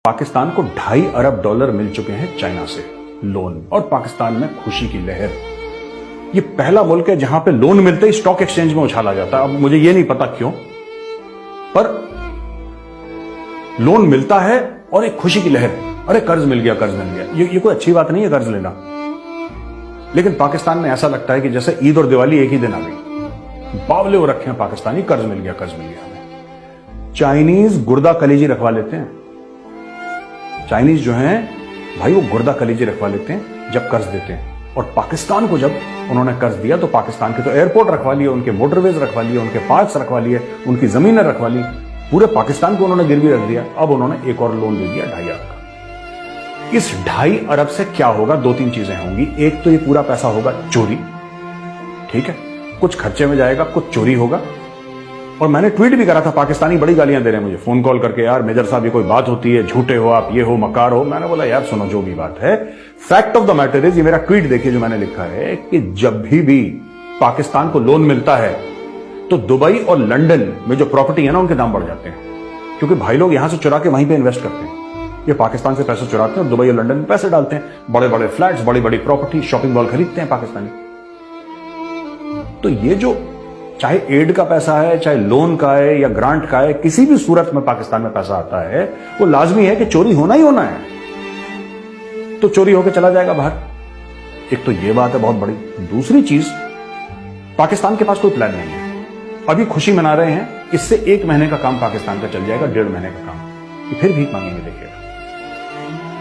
पाकिस्तान को $2.5 अरब मिल चुके हैं चाइना से लोन, और पाकिस्तान में खुशी की लहर। ये पहला मुल्क है जहां पे लोन मिलते ही स्टॉक एक्सचेंज में उछाला जाता है। अब मुझे ये नहीं पता क्यों, पर लोन मिलता है और एक खुशी की लहर, अरे कर्ज मिल गया, कर्ज मिल गया। ये कोई अच्छी बात नहीं है कर्ज लेना, लेकिन पाकिस्तान में ऐसा लगता है कि जैसे ईद और दिवाली एक ही दिन आ गई। बावले हो रखे हैं पाकिस्तानी, कर्ज मिल गया, कर्ज मिल गया हमें। चाइनीज गुर्दा कलेजी रखवा लेते हैं। चाइनीज जो हैं भाई, वो गुर्दा कलेजी रखवा लेते हैं जब कर्ज देते हैं। और पाकिस्तान को जब उन्होंने कर्ज दिया तो पाकिस्तान के तो एयरपोर्ट रखवा लिए, उनके मोटरवेज रखवा लिए, उनके पार्क्स रखवा लिए, उनकी जमीनें रखवा ली, पूरे पाकिस्तान को उन्होंने गिरवी रख दिया। अब उन्होंने एक और लोन दे दिया $2.5 अरब का। इस $2.5 अरब से क्या होगा? 2-3 चीजें होंगी। एक तो ये पूरा पैसा होगा चोरी, ठीक है, कुछ खर्चे में जाएगा, कुछ चोरी होगा। और मैंने ट्वीट भी करा था, पाकिस्तानी बड़ी गालियां दे रहे हैं मुझे फोन कॉल करके, यार मेजर साहब ये कोई बात होती है, झूठे हो आप, ये हो, मकार हो। मैंने बोला यार सुनो, जो भी बात है, fact of the matter is, ये मेरा ट्वीट देखिए जो मैंने लिखा है कि जब भी पाकिस्तान को लोन मिलता है तो दुबई और लंदन में जो प्रॉपर्टी है ना, उनके दाम बढ़ जाते हैं, क्योंकि भाई लोग यहां से चुरा के वहीं पे इन्वेस्ट करते हैं। ये पाकिस्तान से पैसे चुराते हैं और दुबई और लंदन में पैसे डालते हैं, बड़े बड़े फ्लैट्स, बड़ी बड़ी प्रॉपर्टी, शॉपिंग मॉल खरीदते हैं पाकिस्तानी। तो ये जो चाहे एड का पैसा है, चाहे लोन का है या ग्रांट का है, किसी भी सूरत में पाकिस्तान में पैसा आता है, वो लाजमी है कि चोरी होना ही होना है। तो चोरी होकर चला जाएगा बाहर। एक तो ये बात है बहुत बड़ी। दूसरी चीज, पाकिस्तान के पास कोई प्लान नहीं है। अभी खुशी मना रहे हैं, इससे 1 महीने का काम पाकिस्तान का चल जाएगा, 1.5 महीने का काम। ये फिर भीख मांगेंगे। देखिएगा,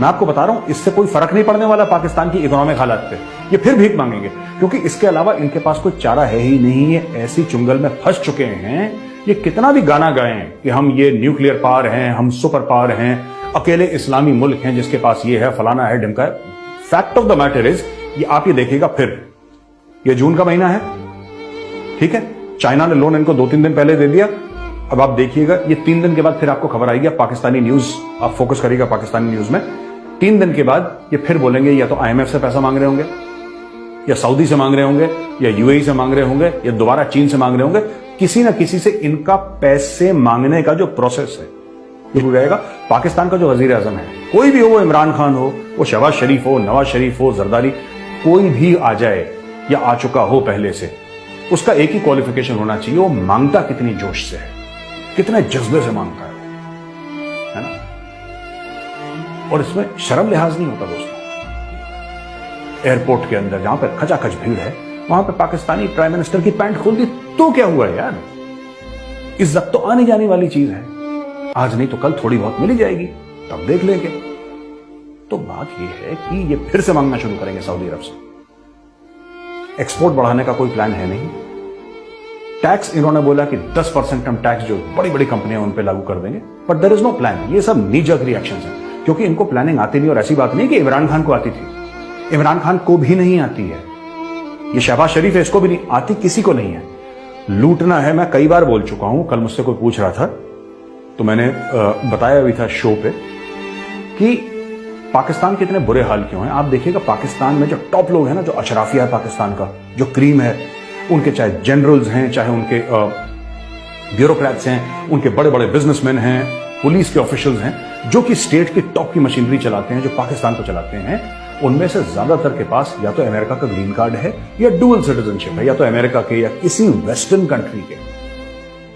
मैं आपको बता रहा हूं, इससे कोई फर्क नहीं पड़ने वाला पाकिस्तान की इकोनॉमिक हालत पे। ये फिर भीख मांगेंगे, क्योंकि इसके अलावा इनके पास कोई चारा है ही नहीं। ये ऐसी चुंगल में फंस चुके हैं, ये कितना भी गाना गाएं कि हम ये न्यूक्लियर पावर हैं, हम सुपर पावर हैं, अकेले इस्लामी मुल्क हैं जिसके पास ये है, फलाना है, ढिमका है। Fact of the matter is, ये आप ये देखिएगा, फिर ये जून का महीना है, ठीक है, चाइना ने लोन इनको 2-3 दिन पहले दे दिया। अब आप देखिएगा, ये 3 दिन के बाद फिर आपको खबर आएगी। पाकिस्तानी न्यूज आप फोकस करिएगा, पाकिस्तानी न्यूज में 3 दिन के बाद ये फिर बोलेंगे या तो IMF से पैसा मांग रहे होंगे, या सऊदी से मांग रहे होंगे, या UAE से मांग रहे होंगे, या दोबारा चीन से मांग रहे होंगे। किसी ना किसी से इनका पैसे मांगने का जो प्रोसेस है ये हो जाएगा। पाकिस्तान का जो वजीर आजम है, कोई भी हो, वो इमरान खान हो, वो शहबाज शरीफ हो, नवाज शरीफ हो, जरदारी, कोई भी आ जाए या आ चुका हो पहले से, उसका एक ही क्वालिफिकेशन होना चाहिए, वो मांगता कितनी जोश से है, कितने जज्बे से मांगता है ना। और इसमें शर्म लिहाज नहीं होता दोस्तों। एयरपोर्ट के अंदर जहां पर खचाखच भीड़ है, वहां पर पाकिस्तानी प्राइम मिनिस्टर की पैंट खोल दी तो क्या हुआ यार? इज्जत तो आने जाने वाली चीज है, आज नहीं तो कल थोड़ी बहुत मिली जाएगी, तब देख लेंगे। तो बात यह है कि ये फिर से मांगना शुरू करेंगे सऊदी अरब से। एक्सपोर्ट बढ़ाने का कोई प्लान है नहीं। टैक्स इन्होंने बोला कि 10% हम टैक्स जो बड़ी बड़ी कंपनियां उन पे लागू कर देंगे, but there is no plan. ये सब नी जर्क रिएक्शंस हैं, क्योंकि इनको प्लानिंग आती नहीं। और ऐसी बात नहीं कि इमरान खान को आती थी, इमरान खान को भी नहीं आती है, ये शहबाज शरीफ है, इसको भी नहीं आती, किसी को नहीं है। लूटना है, मैं कई बार बोल चुका हूं। कल मुझसे कोई पूछ रहा था तो मैंने बताया भी था शो पे कि पाकिस्तान के इतने बुरे हाल क्यों हैं। आप देखिएगा, पाकिस्तान में जो टॉप लोग हैं ना, जो अशराफिया है पाकिस्तान का, जो क्रीम है, उनके चाहे जनरल्स हैं, चाहे उनके ब्यूरोक्रेट्स हैं, उनके बड़े बड़े बिजनेसमैन हैं, पुलिस के ऑफिशियल्स हैं, जो कि स्टेट की टॉप की मशीनरी चलाते हैं, जो पाकिस्तान को चलाते हैं, उनमें से ज्यादातर के पास या तो अमेरिका का ग्रीन कार्ड है या डुअल सिटीजनशिप है, या तो अमेरिका के या किसी वेस्टर्न कंट्री के,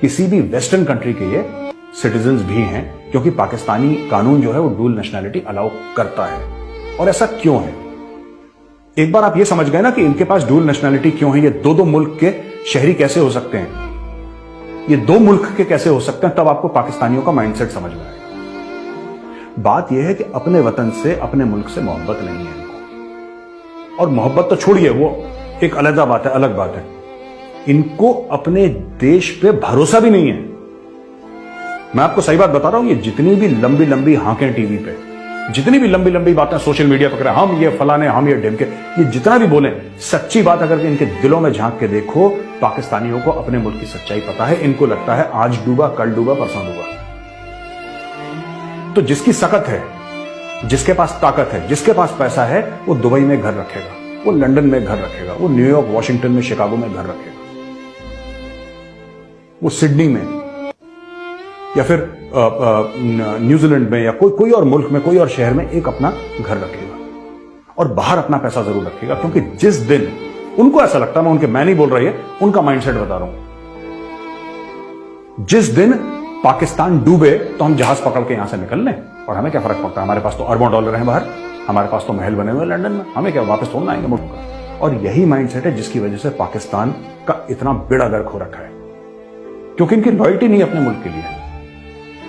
किसी भी वेस्टर्न कंट्री के ये सिटीजन्स भी हैं, क्योंकि पाकिस्तानी कानून जो है वो डुअल नेशनैलिटी अलाउ करता है। और ऐसा क्यों है? एक बार आप ये समझ गए ना कि इनके पास डुअल नेशनैलिटी क्यों है, ये 2-2 मुल्क के शहरी कैसे हो सकते हैं, ये 2 मुल्क के कैसे हो सकते हैं, तब आपको पाकिस्तानियों का माइंडसेट समझ में आएगा। बात यह है कि अपने वतन से, अपने मुल्क से मोहब्बत नहीं है इनको। और मोहब्बत तो छोड़िए, वो एक अलग बात है, अलग बात है। इनको अपने देश पे भरोसा भी नहीं है। मैं आपको सही बात बता रहा हूं, ये जितनी भी लंबी लंबी हांकें टीवी पे, जितनी भी लंबी लंबी बातें सोशल मीडिया पर करें, हम ये फलाने, हम ये ढिमके, ये जितना भी बोले, सच्ची बात अगर इनके दिलों में झांक के देखो, पाकिस्तानियों को अपने मुल्क की सच्चाई पता है। इनको लगता है आज डूबा, कल डूबा, परसों डूबा। तो जिसकी सकत है, जिसके पास ताकत है, जिसके पास पैसा है, वो दुबई में घर रखेगा, वो लंदन में घर रखेगा, वो न्यूयॉर्क, वॉशिंगटन में, शिकागो में घर रखेगा, वो सिडनी में, या फिर न्यूजीलैंड में या कोई और मुल्क में, कोई और शहर में एक अपना घर रखेगा और बाहर अपना पैसा जरूर रखेगा, क्योंकि जिस दिन उनको ऐसा लगता है, मैं नहीं बोल रही है, उनका माइंडसेट बता रहा हूं, जिस दिन पाकिस्तान डूबे तो हम जहाज पकड़ के यहां से निकल लें और हमें क्या फर्क पड़ता है, हमारे पास तो अरबों डॉलर हैं बाहर, हमारे पास तो महल बने हुए लंदन में, हमें क्या वापस थोड़ा आएंगे मुल्क का। और यही माइंडसेट है जिसकी वजह से पाकिस्तान का इतना बेड़ा गर्क हो रखा है, क्योंकि इनकी लॉयल्टी नहीं अपने मुल्क के लिए,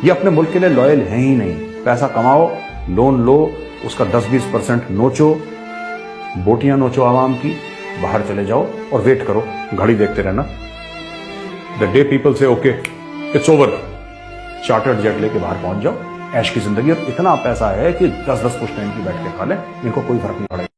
ये अपने मुल्क के लिए लॉयल है ही नहीं। पैसा कमाओ, लोन लो, उसका 10-20% नोचो, बोटियां नोचो आवाम की, बाहर चले जाओ और वेट करो, घड़ी देखते रहना। द डे पीपल से okay it's over, chartered jet लेके बाहर पहुंच जाओ, ऐश की जिंदगी। और इतना पैसा है कि 10-10 पुश्तैन की बैठ के खा ले, इनको कोई फर्क नहीं पड़ेगा।